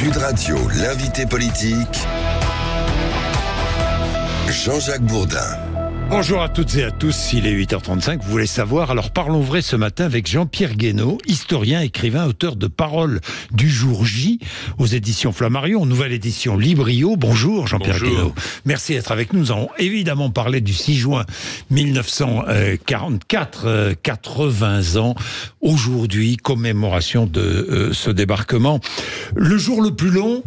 Sud Radio, l'invité politique, Jean-Jacques Bourdin. Bonjour à toutes et à tous, il est 8h35, vous voulez savoir, alors parlons vrai ce matin avec Jean-Pierre Guénaud, historien, écrivain, auteur de Paroles du jour J aux éditions Flammarion, nouvelle édition Librio. Bonjour Jean-Pierre Guénaud, merci d'être avec nous. Nous allons évidemment parler du 6 juin 1944, 80 ans, aujourd'hui, commémoration de ce débarquement. Le jour le plus long,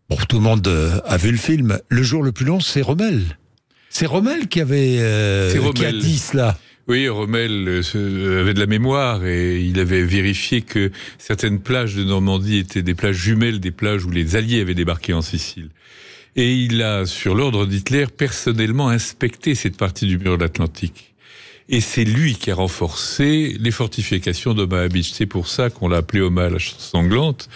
bon, tout le monde a vu le film, le jour le plus long c'est Rommel. C'est Rommel qui avait qui a dit cela. Oui, Rommel avait de la mémoire et il avait vérifié que certaines plages de Normandie étaient des plages jumelles des plages où les Alliés avaient débarqué en Sicile. Et il a, sur l'ordre d'Hitler, personnellement inspecté cette partie du mur de l'Atlantique. Et c'est lui qui a renforcé les fortifications d'Omaha Beach. C'est pour ça qu'on l'a appelé Omaha sanglante.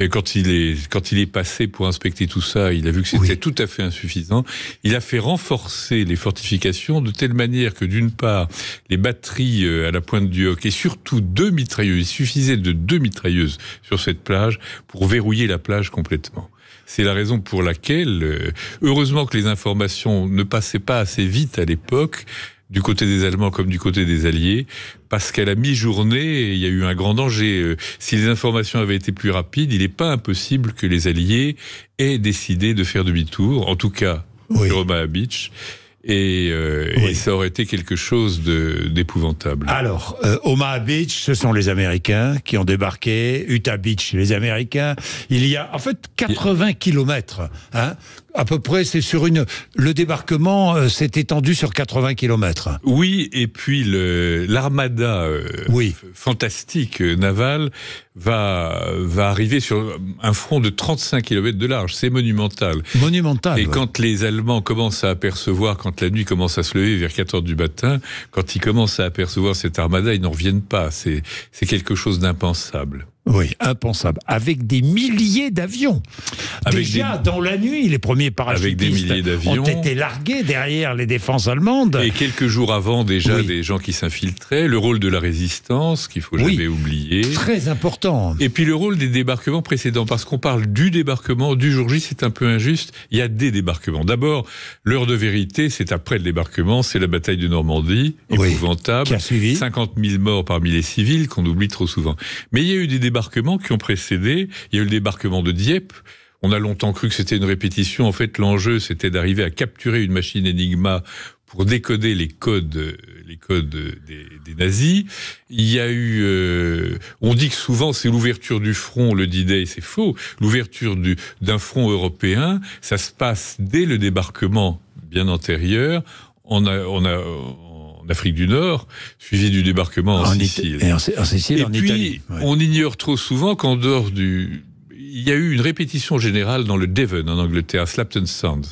Et quand il est passé pour inspecter tout ça, il a vu que c'était tout à fait insuffisant. Il a fait renforcer les fortifications de telle manière que d'une part, les batteries à la pointe du Hoc et surtout 2 mitrailleuses, il suffisait de 2 mitrailleuses sur cette plage pour verrouiller la plage complètement. C'est la raison pour laquelle, heureusement que les informations ne passaient pas assez vite à l'époque, du côté des Allemands comme du côté des Alliés, parce qu'à la mi-journée, il y a eu un grand danger. Si les informations avaient été plus rapides, il n'est pas impossible que les Alliés aient décidé de faire demi-tour, en tout cas sur Omaha Beach. Et ça aurait été quelque chose d'épouvantable. Alors, Omaha Beach, ce sont les Américains qui ont débarqué. Utah Beach, les Américains. Il y a, en fait, 80 kilomètres. Hein, à peu près, c'est sur le débarquement s'est étendu sur 80 kilomètres. Oui, et puis l'armada fantastique navale va arriver sur un front de 35 kilomètres de large. C'est monumental. Monumental. Et quand les Allemands commencent à apercevoir, quand la nuit commence à se lever vers 4 heures du matin, quand ils commencent à apercevoir cette armada, ils n'en reviennent pas. C'est quelque chose d'impensable. Oui, impensable. Avec des milliers d'avions. Déjà, dans la nuit, les premiers parachutistes ont été largués derrière les défenses allemandes. Et quelques jours avant, déjà, des gens qui s'infiltraient. Le rôle de la résistance, qu'il faut jamais oublier. Très important. Et puis le rôle des débarquements précédents. Parce qu'on parle du débarquement, du jour J, c'est un peu injuste. Il y a des débarquements. D'abord, l'heure de vérité, c'est après le débarquement. C'est la bataille de Normandie, épouvantable. Qui a suivi. 50 000 morts parmi les civils, qu'on oublie trop souvent. Mais il y a eu des débarquements qui ont précédé. Il y a eu le débarquement de Dieppe. On a longtemps cru que c'était une répétition. En fait, l'enjeu, c'était d'arriver à capturer une machine Enigma pour décoder les codes des nazis. Il y a eu, on dit que souvent c'est l'ouverture du front, le D-Day, c'est faux. L'ouverture d'un front européen, ça se passe dès le débarquement bien antérieur. On a en Afrique du Nord, suivi du débarquement en Sicile. Et en Sicile, en Italie. Et puis, on ignore trop souvent qu'en dehors il y a eu une répétition générale dans le Devon, en Angleterre, à Slapton Sound.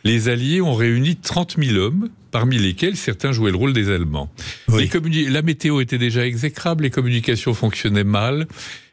Les Alliés ont réuni 30 000 hommes, parmi lesquels certains jouaient le rôle des Allemands. La météo était déjà exécrable, les communications fonctionnaient mal,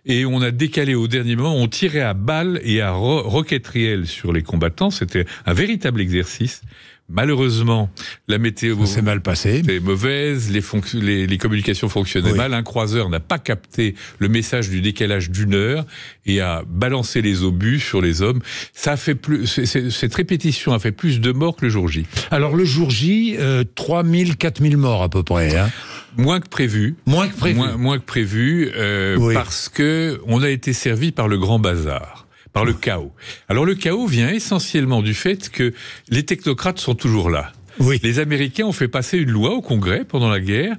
et on a décalé au dernier moment, on tirait à balles et à roquettes réelles sur les combattants. C'était un véritable exercice. Malheureusement, la météo s'est mal passée. C'était mauvaise, les communications fonctionnaient mal. Un croiseur n'a pas capté le message du décalage d'1 heure et a balancé les obus sur les hommes. Ça a fait cette répétition a fait plus de morts que le jour J. Alors le jour J, 3 000, 4 000 morts à peu près. Hein. Moins que prévu. Moins que prévu, parce que on a été servi par le grand bazar. Par le chaos. Alors le chaos vient essentiellement du fait que les technocrates sont toujours là. Les Américains ont fait passer une loi au Congrès pendant la guerre,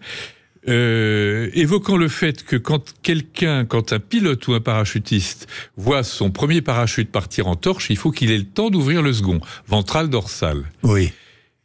évoquant le fait que quand un pilote ou un parachutiste voit son premier parachute partir en torche, il faut qu'il ait le temps d'ouvrir le second, ventral-dorsal.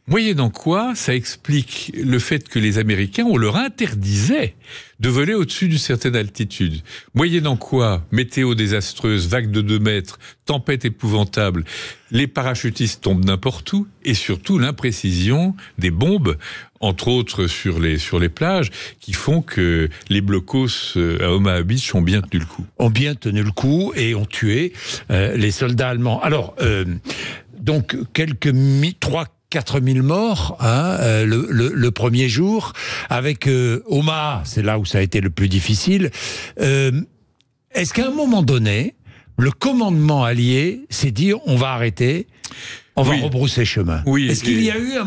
Moyennant quoi, ça explique le fait que les Américains, on leur interdisait de voler au-dessus d'une certaine altitude. Moyennant quoi, météo désastreuse, vague de 2 mètres, tempête épouvantable, les parachutistes tombent n'importe où, et surtout l'imprécision des bombes, entre autres sur les plages, qui font que les blocos à Omaha Beach ont bien tenu le coup. Ont bien tenu le coup et ont tué les soldats allemands. Alors, donc, 4 000 morts le premier jour, avec Omaha, c'est là où ça a été le plus difficile. Est-ce qu'à un moment donné, le commandement allié s'est dit on va arrêter, on va rebrousser chemin. Oui, Est-ce qu'il y a eu un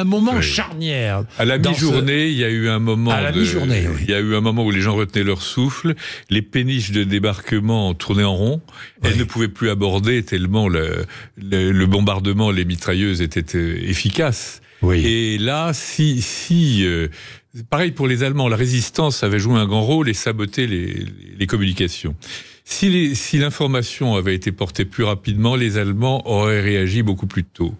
moment charnière? À la mi-journée, il y a eu un moment. Il y a eu un moment où les gens retenaient leur souffle, les péniches de débarquement tournaient en rond, elles ne pouvaient plus aborder tellement le bombardement, les mitrailleuses étaient efficaces. Oui. Et là, pareil pour les Allemands, la résistance avait joué un grand rôle et saboté les communications. Si l'information avait été portée plus rapidement, les Allemands auraient réagi beaucoup plus tôt.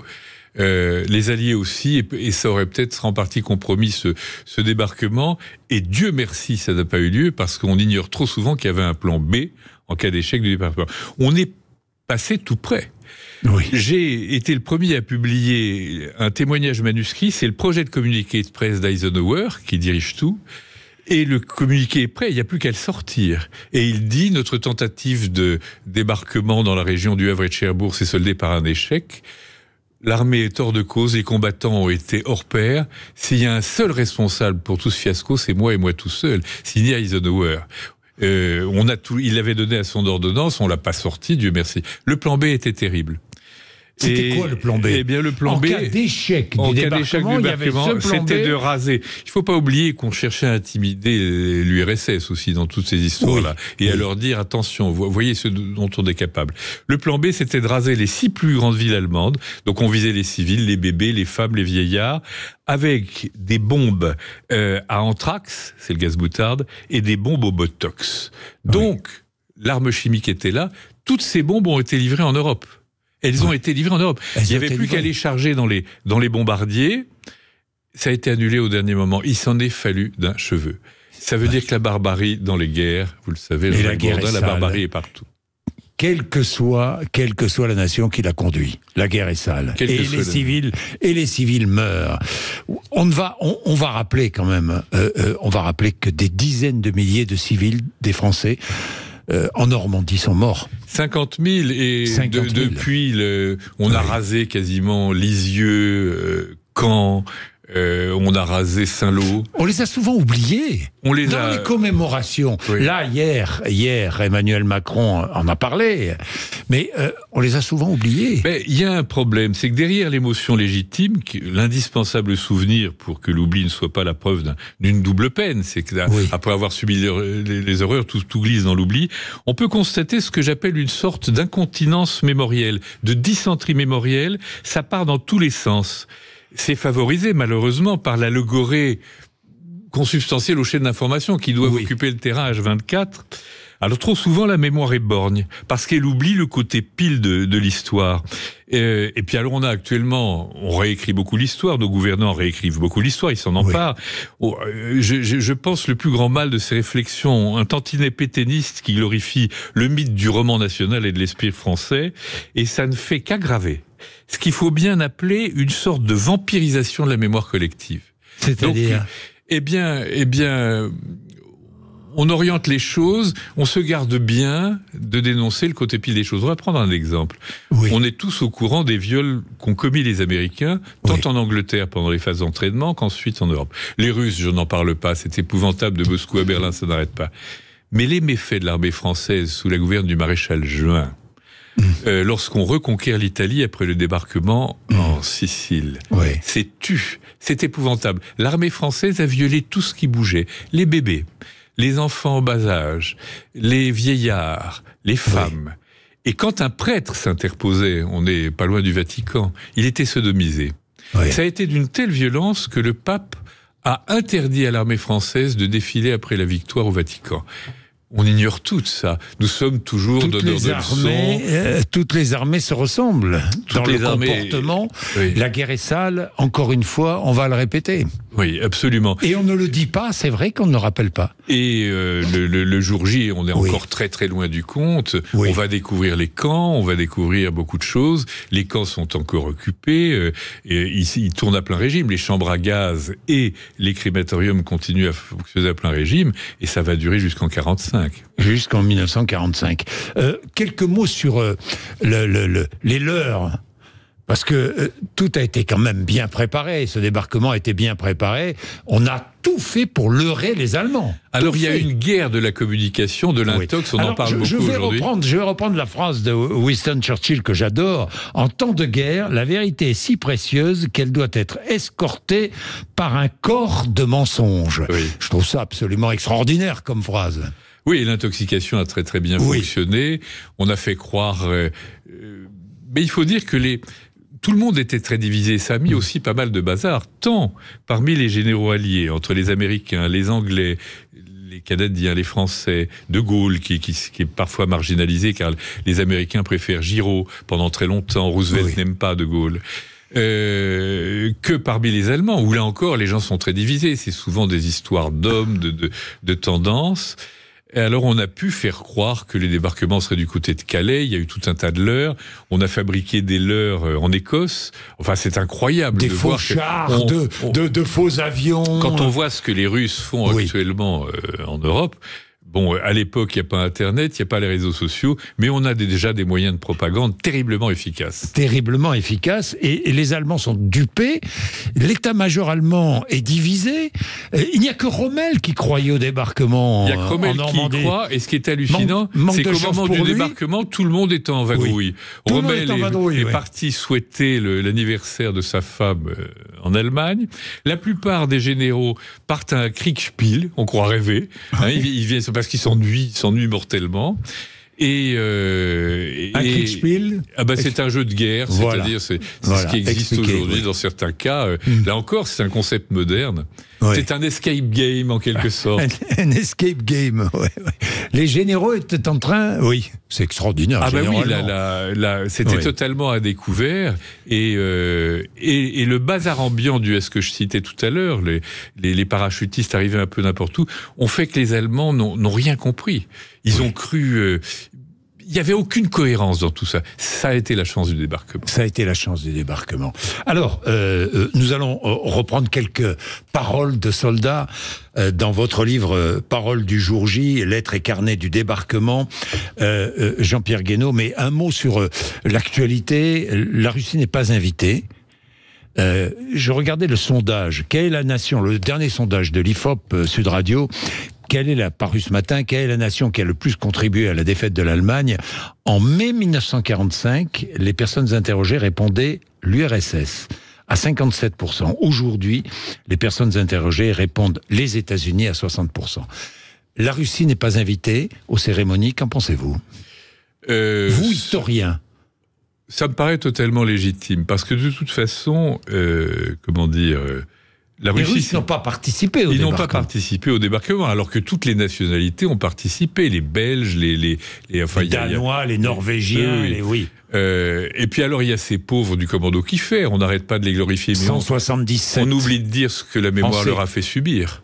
Les Alliés aussi, et ça aurait peut-être en partie compromis ce débarquement. Et Dieu merci, ça n'a pas eu lieu, parce qu'on ignore trop souvent qu'il y avait un plan B en cas d'échec du débarquement. On est passé tout près. Oui. J'ai été le premier à publier un témoignage manuscrit, c'est le projet de communiqué de presse d'Eisenhower, qui dirige tout. Et le communiqué est prêt, il n'y a plus qu'à le sortir. Et il dit, notre tentative de débarquement dans la région du Havre et de Cherbourg s'est soldée par un échec. L'armée est hors de cause, les combattants ont été hors pair. S'il y a un seul responsable pour tout ce fiasco, c'est moi et moi tout seul. Signé Eisenhower. Il l'avait donné à son ordonnance, on l'a pas sorti, Dieu merci. Le plan B était terrible. C'était quoi le plan B? Eh bien, le plan B, en cas d'échec du débarquement, c'était de raser. Il faut pas oublier qu'on cherchait à intimider l'URSS aussi dans toutes ces histoires-là, et à leur dire attention, voyez ce dont on est capable. Le plan B, c'était de raser les 6 plus grandes villes allemandes. Donc, on visait les civils, les bébés, les femmes, les vieillards, avec des bombes à anthrax, c'est le gaz moutarde, et des bombes au botox. Donc, l'arme chimique était là. Toutes ces bombes ont été livrées en Europe. Elles ont été livrées en Europe. Il n'y avait plus qu'à les charger dans les bombardiers. Ça a été annulé au dernier moment. Il s'en est fallu d'un cheveu. Ça veut dire que la barbarie dans les guerres, vous le savez, la barbarie est partout. Quelle que soit la nation qui la conduit, la guerre est sale. Et les civils meurent. On va rappeler quand même, on va rappeler que des dizaines de milliers de civils, des Français, en Normandie sont morts. 50 000 et depuis on a rasé quasiment Lisieux, Caen, on a rasé Saint-Lô. On les a souvent oubliés. Dans les commémorations. Oui. Là, hier, Emmanuel Macron en a parlé, mais on les a souvent oubliés. Mais il y a un problème, c'est que derrière l'émotion légitime, l'indispensable souvenir pour que l'oubli ne soit pas la preuve d'une double peine, c'est que après avoir subi les horreurs, tout glisse dans l'oubli, on peut constater ce que j'appelle une sorte d'incontinence mémorielle, de dysenterie mémorielle, ça part dans tous les sens. C'est favorisé malheureusement par la logorée consubstantielle aux chaînes d'information qui doivent occuper le terrain H24. Alors trop souvent la mémoire est borgne parce qu'elle oublie le côté pile de l'histoire. Et puis alors on réécrit beaucoup l'histoire, nos gouvernants réécrivent beaucoup l'histoire, ils s'en emparent. Je pense le plus grand mal de ces réflexions, un tantinet pétainiste qui glorifie le mythe du roman national et de l'esprit français, et ça ne fait qu'aggraver ce qu'il faut bien appeler une sorte de vampirisation de la mémoire collective. C'est-à-dire ? Eh bien, on oriente les choses, on se garde bien de dénoncer le côté pile des choses. On va prendre un exemple. On est tous au courant des viols qu'ont commis les Américains, tant en Angleterre pendant les phases d'entraînement qu'ensuite en Europe. Les Russes, je n'en parle pas, c'est épouvantable, de Moscou à Berlin, ça n'arrête pas. Mais les méfaits de l'armée française sous la gouverne du maréchal Juin, lorsqu'on reconquiert l'Italie après le débarquement en Sicile. C'est épouvantable. L'armée française a violé tout ce qui bougeait. Les bébés, les enfants en bas âge, les vieillards, les femmes. Et quand un prêtre s'interposait, on n'est pas loin du Vatican, il était sodomisé. Ça a été d'une telle violence que le pape a interdit à l'armée française de défiler après la victoire au Vatican. On ignore tout ça. Nous sommes toujours donneurs de leçons. Toutes les armées se ressemblent. Dans le comportement, la guerre est sale, encore une fois, on va le répéter. Oui, absolument. Et on ne le dit pas, c'est vrai qu'on ne le rappelle pas. Et le jour J, on est encore très très loin du compte. On va découvrir les camps, on va découvrir beaucoup de choses. Les camps sont encore occupés. Ils tournent à plein régime. Les chambres à gaz et les crématoriums continuent à fonctionner à plein régime. Et ça va durer jusqu'en 1945. Jusqu'en 1945. Quelques mots sur les leurs Parce que tout a été quand même bien préparé. Ce débarquement a été bien préparé. On a tout fait pour leurrer les Allemands. Alors, il y a une guerre de la communication, de l'intox, on en parle beaucoup aujourd'hui. Je vais reprendre la phrase de Winston Churchill que j'adore. En temps de guerre, la vérité est si précieuse qu'elle doit être escortée par un corps de mensonges. Oui. Je trouve ça absolument extraordinaire comme phrase. Oui, et l'intoxication a très très bien fonctionné. On a fait croire... mais il faut dire que tout le monde était très divisé. Ça a mis aussi pas mal de bazar, tant parmi les généraux alliés, entre les Américains, les Anglais, les Canadiens, les Français, De Gaulle, qui est parfois marginalisé, car les Américains préfèrent Giraud pendant très longtemps, Roosevelt n'aime pas De Gaulle. Que parmi les Allemands, où là encore, les gens sont très divisés. C'est souvent des histoires d'hommes, de tendances. Et alors, on a pu faire croire que les débarquements seraient du côté de Calais. Il y a eu tout un tas de leurres. On a fabriqué des leurres en Écosse. Enfin, c'est incroyable de voir faux chars, de faux avions. Quand on voit ce que les Russes font actuellement en Europe... Bon, à l'époque, il n'y a pas Internet, il n'y a pas les réseaux sociaux, mais on a déjà des moyens de propagande terriblement efficaces. Terriblement efficaces, et les Allemands sont dupés. L'état-major allemand est divisé. Il n'y a que Rommel qui croyait au débarquement en Normandie. Il y a que Rommel qui y croit, et ce qui est hallucinant, c'est qu'au moment du débarquement, tout le monde est en vadrouille. Rommel est parti souhaiter l'anniversaire de sa femme en Allemagne. La plupart des généraux partent à un Kriegspiel, on croit rêver. Ils viennent parce qu'ils s'ennuient mortellement. Un Kriegspiel, c'est un jeu de guerre, c'est-à-dire c'est ce qui existe aujourd'hui dans certains cas. Là encore, c'est un concept moderne. C'est un escape game en quelque sorte. Un escape game, Les généraux étaient en train... Oui, c'est extraordinaire. C'était totalement à découvert. Et le bazar ambiant dû à ce que je citais tout à l'heure, les parachutistes arrivaient un peu n'importe où, ont fait que les Allemands n'ont rien compris. Ils ont cru... Il n'y avait aucune cohérence dans tout ça. Ça a été la chance du débarquement. Ça a été la chance du débarquement. Alors, nous allons reprendre quelques paroles de soldats dans votre livre « Paroles du jour J », lettres et carnets du débarquement. Jean-Pierre Guénot, mais un mot sur l'actualité. La Russie n'est pas invitée. Je regardais le sondage. Quelle est la nation? Le dernier sondage de l'IFOP Sud Radio. Paru ce matin, quelle est la nation qui a le plus contribué à la défaite de l'Allemagne? En mai 1945, les personnes interrogées répondaient l'URSS à 57%. Aujourd'hui, les personnes interrogées répondent les États-Unis à 60%. La Russie n'est pas invitée aux cérémonies, qu'en pensez-vous? Vous, historien. Ça me paraît totalement légitime, parce que de toute façon, les Russes n'ont pas participé au débarquement. Ils n'ont pas participé au débarquement, alors que toutes les nationalités ont participé. Les Belges, les Danois, les Norvégiens, et puis alors, il y a ces pauvres du commando Kiefer. On n'arrête pas de les glorifier. 177. On oublie de dire ce que la mémoire leur a fait subir.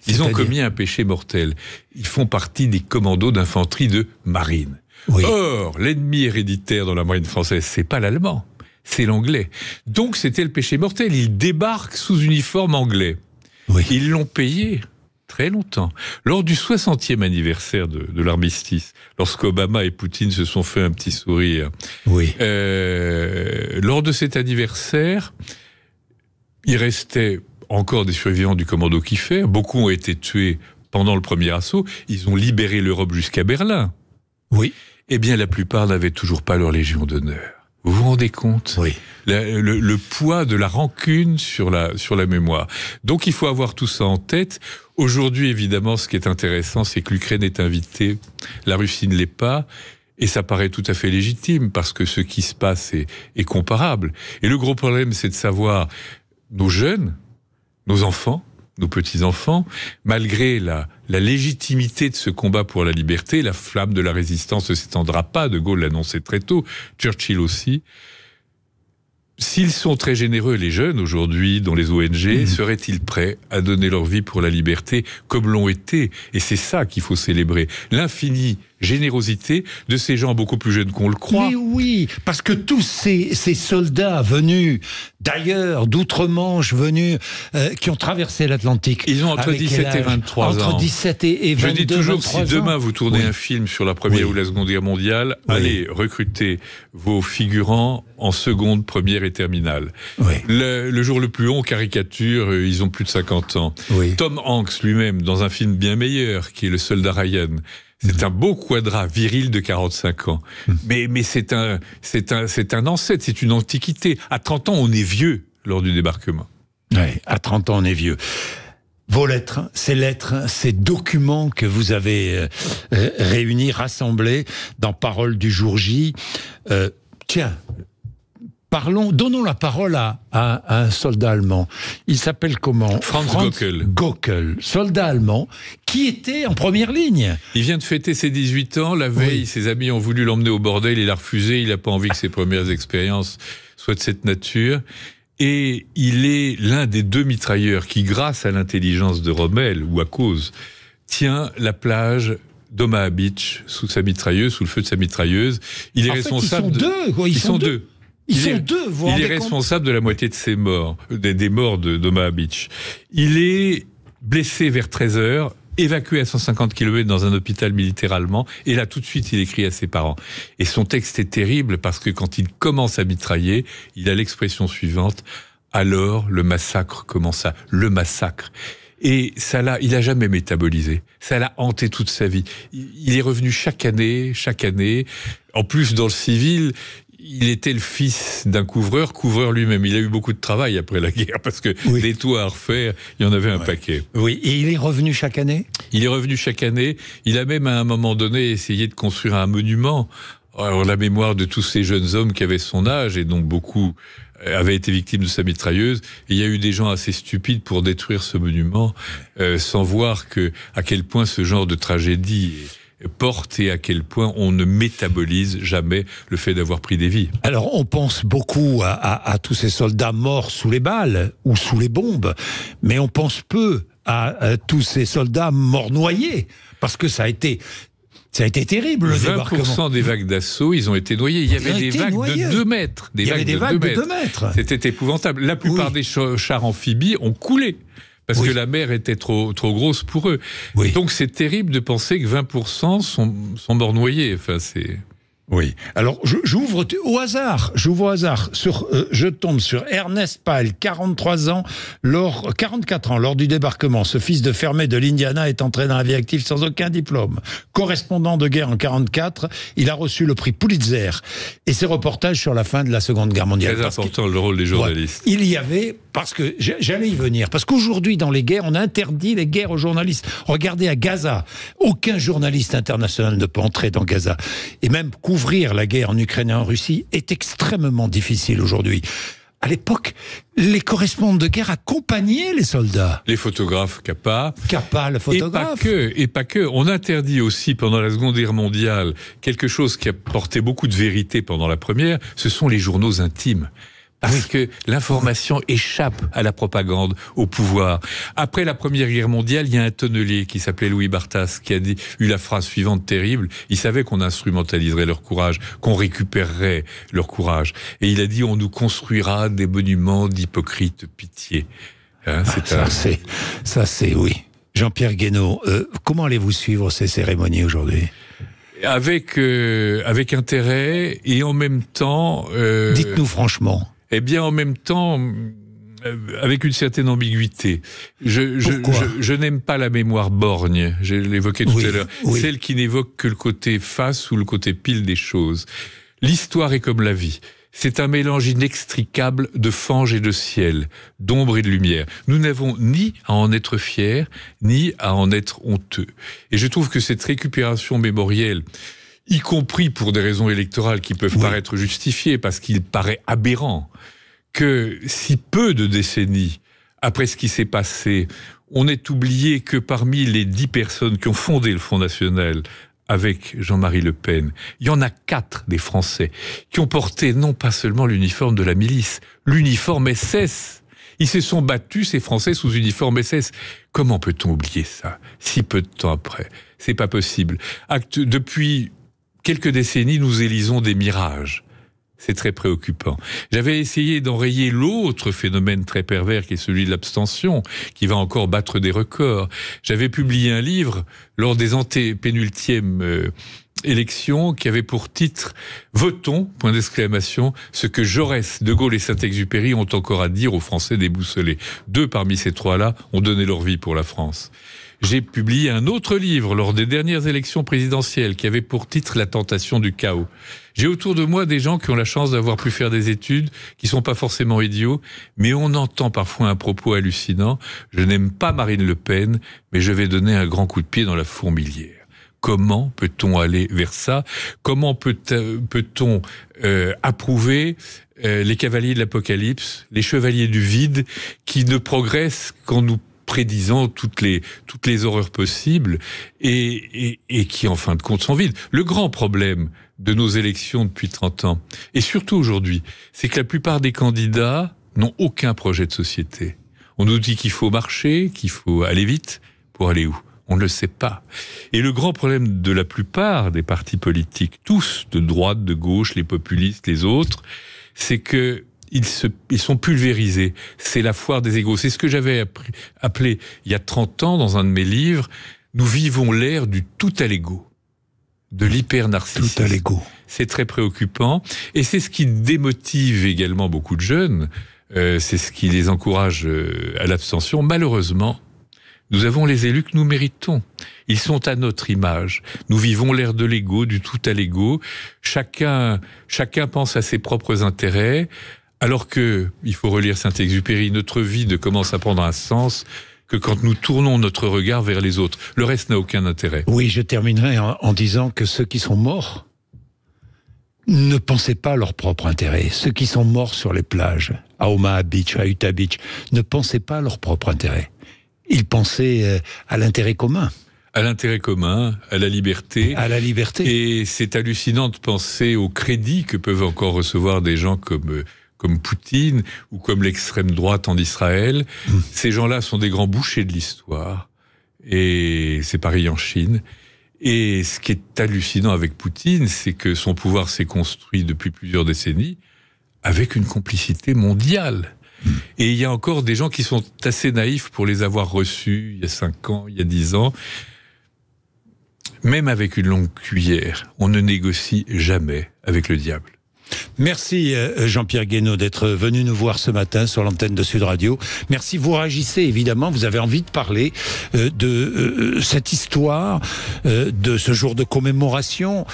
Ils ont commis un péché mortel. Ils font partie des commandos d'infanterie de marine. Or, l'ennemi héréditaire dans la marine française, c'est pas l'allemand. C'est l'anglais. Donc c'était le péché mortel. Ils débarquent sous uniforme anglais. Ils l'ont payé très longtemps. Lors du 60e anniversaire de l'armistice, lorsqu'Obama et Poutine se sont fait un petit sourire, lors de cet anniversaire, il restait encore des survivants du commando Kiefer. Beaucoup ont été tués pendant le premier assaut. Ils ont libéré l'Europe jusqu'à Berlin. Eh bien, la plupart n'avaient toujours pas leur Légion d'honneur. Vous vous rendez compte? Le poids de la rancune sur la mémoire. Donc il faut avoir tout ça en tête. Aujourd'hui, évidemment, ce qui est intéressant, c'est que l'Ukraine est invitée, la Russie ne l'est pas, et ça paraît tout à fait légitime, parce que ce qui se passe est comparable. Et le gros problème, c'est de savoir, nos jeunes, nos enfants, nos petits-enfants, malgré la légitimité de ce combat pour la liberté, la flamme de la résistance ne s'étendra pas, De Gaulle l'annonçait très tôt, Churchill aussi. S'ils sont très généreux, les jeunes, aujourd'hui, dans les ONG, seraient-ils prêts à donner leur vie pour la liberté, comme l'ont été? Et c'est ça qu'il faut célébrer. L'infini générosité de ces gens beaucoup plus jeunes qu'on le croit. Mais oui, parce que tous ces soldats venus d'ailleurs, d'outre-Manche, venus, qui ont traversé l'Atlantique. Ils ont entre 17 et 23 ans. Entre 17 et 22, Je dis toujours, 23 si demain vous tournez un film sur la Première ou la Seconde Guerre mondiale, allez recruter vos figurants en seconde, première et terminale. Oui. Le jour le plus long, caricature, ils ont plus de 50 ans. Oui. Tom Hanks lui-même, dans un film bien meilleur, qui est Le Soldat Ryan, c'est un beau quadra viril de 45 ans. Mais c'est un ancêtre, c'est une antiquité. À 30 ans, on est vieux lors du débarquement. Oui, à 30 ans, on est vieux. Vos lettres, ces documents que vous avez réunis, rassemblés dans Paroles du jour J. Tiens, donnons la parole à un soldat allemand. Il s'appelle comment ? Franz Gockel, soldat allemand, qui était en première ligne. Il vient de fêter ses 18 ans. La veille, ses amis ont voulu l'emmener au bordel. Il a refusé. Il n'a pas envie que ses premières expériences soient de cette nature. Et il est l'un des 2 mitrailleurs qui, grâce à l'intelligence de Rommel, ou à cause, tient la plage d'Omaha Beach sous sa mitrailleuse, sous le feu de sa mitrailleuse. Il est responsable. Ils sont deux. Il est responsable de la moitié de ces morts, des morts d'Omaha Beach. Il est blessé vers 13h, évacué à 150 km dans un hôpital militaire allemand, et là tout de suite il écrit à ses parents. Et son texte est terrible parce que quand il commence à mitrailler, il a l'expression suivante: alors le massacre commença. Le massacre. Et ça il a jamais métabolisé. Ça l'a hanté toute sa vie. Il est revenu chaque année. En plus, dans le civil, il était le fils d'un couvreur lui-même. Il a eu beaucoup de travail après la guerre, parce que des toits à refaire, il y en avait un paquet. Oui, et il est revenu chaque année ? Il est revenu chaque année. Il a même, à un moment donné, essayé de construire un monument en la mémoire de tous ces jeunes hommes qui avaient son âge, et dont beaucoup avaient été victimes de sa mitrailleuse. Et il y a eu des gens assez stupides pour détruire ce monument, sans voir à quel point ce genre de tragédie porte et à quel point on ne métabolise jamais le fait d'avoir pris des vies. Alors on pense beaucoup à tous ces soldats morts sous les balles ou sous les bombes, mais on pense peu à tous ces soldats morts noyés, parce que ça a été terrible, le débarquement. 20% des vagues d'assaut, ils ont été noyés. Il y avait des vagues de 2 mètres. Il y avait des vagues de 2 mètres. C'était épouvantable. La plupart des chars amphibies ont coulé, parce que la mer était trop grosse pour eux. Oui. Donc c'est terrible de penser que 20% sont morts noyés. Enfin, c'est... Oui. Alors, j'ouvre au hasard. Je tombe sur Ernest Pyle, 44 ans, lors du débarquement. Ce fils de fermier de l'Indiana est entré dans la vie active sans aucun diplôme. Correspondant de guerre en 44, il a reçu le prix Pulitzer. Et ses reportages sur la fin de la Seconde Guerre mondiale. Très important, le rôle des journalistes. Il y avait, parce que j'allais y venir, parce qu'aujourd'hui, dans les guerres, on interdit les guerres aux journalistes. Regardez à Gaza. Aucun journaliste international ne peut entrer dans Gaza. Et même couvrir la guerre en Ukraine et en Russie est extrêmement difficile aujourd'hui. À l'époque, les correspondants de guerre accompagnaient les soldats. Les photographes, Capa, le photographe. Et pas que. On interdit aussi, pendant la Seconde Guerre mondiale, quelque chose qui a porté beaucoup de vérité pendant la première, ce sont les journaux intimes. Parce que l'information échappe à la propagande, au pouvoir. Après la Première Guerre mondiale, il y a un tonnelier qui s'appelait Louis Barthas, qui a eu la phrase suivante terrible. Il savait qu'on instrumentaliserait leur courage, qu'on récupérerait leur courage. Et il a dit: on nous construira des monuments d'hypocrite pitié. Hein, ça c'est oui. Jean-Pierre Guénot, comment allez-vous suivre ces cérémonies aujourd'hui ? Avec intérêt, et en même temps... Dites-nous franchement. Eh bien, en même temps, avec une certaine ambiguïté. Je n'aime pas la mémoire borgne, je l'évoquais tout à l'heure, celle qui n'évoque que le côté face ou le côté pile des choses. L'histoire est comme la vie. C'est un mélange inextricable de fange et de ciel, d'ombre et de lumière. Nous n'avons ni à en être fiers, ni à en être honteux. Et je trouve que cette récupération mémorielle, y compris pour des raisons électorales qui peuvent paraître justifiées, parce qu'il paraît aberrant que si peu de décennies après ce qui s'est passé, on ait oublié que parmi les 10 personnes qui ont fondé le Front National avec Jean-Marie Le Pen, il y en a 4 des Français qui ont porté non pas seulement l'uniforme de la milice, l'uniforme SS. Ils se sont battus, ces Français, sous uniforme SS. Comment peut-on oublier ça, si peu de temps après ? C'est pas possible. Depuis quelques décennies, nous élisons des mirages. C'est très préoccupant. J'avais essayé d'enrayer l'autre phénomène très pervers qui est celui de l'abstention, qui va encore battre des records. J'avais publié un livre lors des antépénultièmes élections qui avait pour titre « Votons, point d'exclamation, ce que Jaurès, De Gaulle et Saint-Exupéry ont encore à dire aux Français déboussolés. 2 parmi ces 3-là ont donné leur vie pour la France. » J'ai publié un autre livre lors des dernières élections présidentielles qui avait pour titre « La tentation du chaos ». J'ai autour de moi des gens qui ont la chance d'avoir pu faire des études, qui sont pas forcément idiots, mais on entend parfois un propos hallucinant. Je n'aime pas Marine Le Pen, mais je vais donner un grand coup de pied dans la fourmilière. Comment peut-on aller vers ça? Comment peut-on approuver les cavaliers de l'Apocalypse, les chevaliers du vide, qui ne progressent qu'en nous prédisant toutes les horreurs possibles et qui, en fin de compte, sont vides. Le grand problème de nos élections depuis 30 ans, et surtout aujourd'hui, c'est que la plupart des candidats n'ont aucun projet de société. On nous dit qu'il faut marcher, qu'il faut aller vite. Pour aller où? On ne le sait pas. Et le grand problème de la plupart des partis politiques, tous, de droite, de gauche, les populistes, les autres, c'est que ils sont pulvérisés. C'est la foire des égos. C'est ce que j'avais appelé il y a 30 ans dans un de mes livres. Nous vivons l'ère du tout à l'ego, de l'hyper-narcissisme. Tout à l'ego. C'est très préoccupant. Et c'est ce qui démotive également beaucoup de jeunes. C'est ce qui les encourage à l'abstention. Malheureusement, nous avons les élus que nous méritons. Ils sont à notre image. Nous vivons l'ère de l'ego, du tout à l'ego. Chacun pense à ses propres intérêts. Alors que, il faut relire Saint-Exupéry, notre vie ne commence à prendre un sens que quand nous tournons notre regard vers les autres. Le reste n'a aucun intérêt. Oui, je terminerai en disant que ceux qui sont morts ne pensaient pas à leur propre intérêt. Ceux qui sont morts sur les plages, à Omaha Beach, à Utah Beach, ne pensaient pas à leur propre intérêt. Ils pensaient à l'intérêt commun. À l'intérêt commun, à la liberté. À la liberté. Et c'est hallucinant de penser au crédit que peuvent encore recevoir des gens comme Poutine ou comme l'extrême droite en Israël. Ces gens-là sont des grands bouchers de l'histoire. Et c'est pareil en Chine. Et ce qui est hallucinant avec Poutine, c'est que son pouvoir s'est construit depuis plusieurs décennies avec une complicité mondiale. Et il y a encore des gens qui sont assez naïfs pour les avoir reçus il y a 5 ans, il y a 10 ans. Même avec une longue cuillère, on ne négocie jamais avec le diable. Merci Jean-Pierre Guénaud d'être venu nous voir ce matin sur l'antenne de Sud Radio. Merci, vous réagissez évidemment, vous avez envie de parler de cette histoire, de ce jour de commémoration.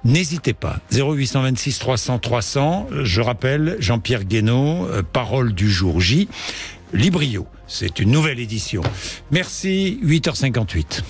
N'hésitez pas, 0826 300 300, je rappelle, Jean-Pierre Guénaud, parole du jour J, Librio, c'est une nouvelle édition. Merci, 8h58.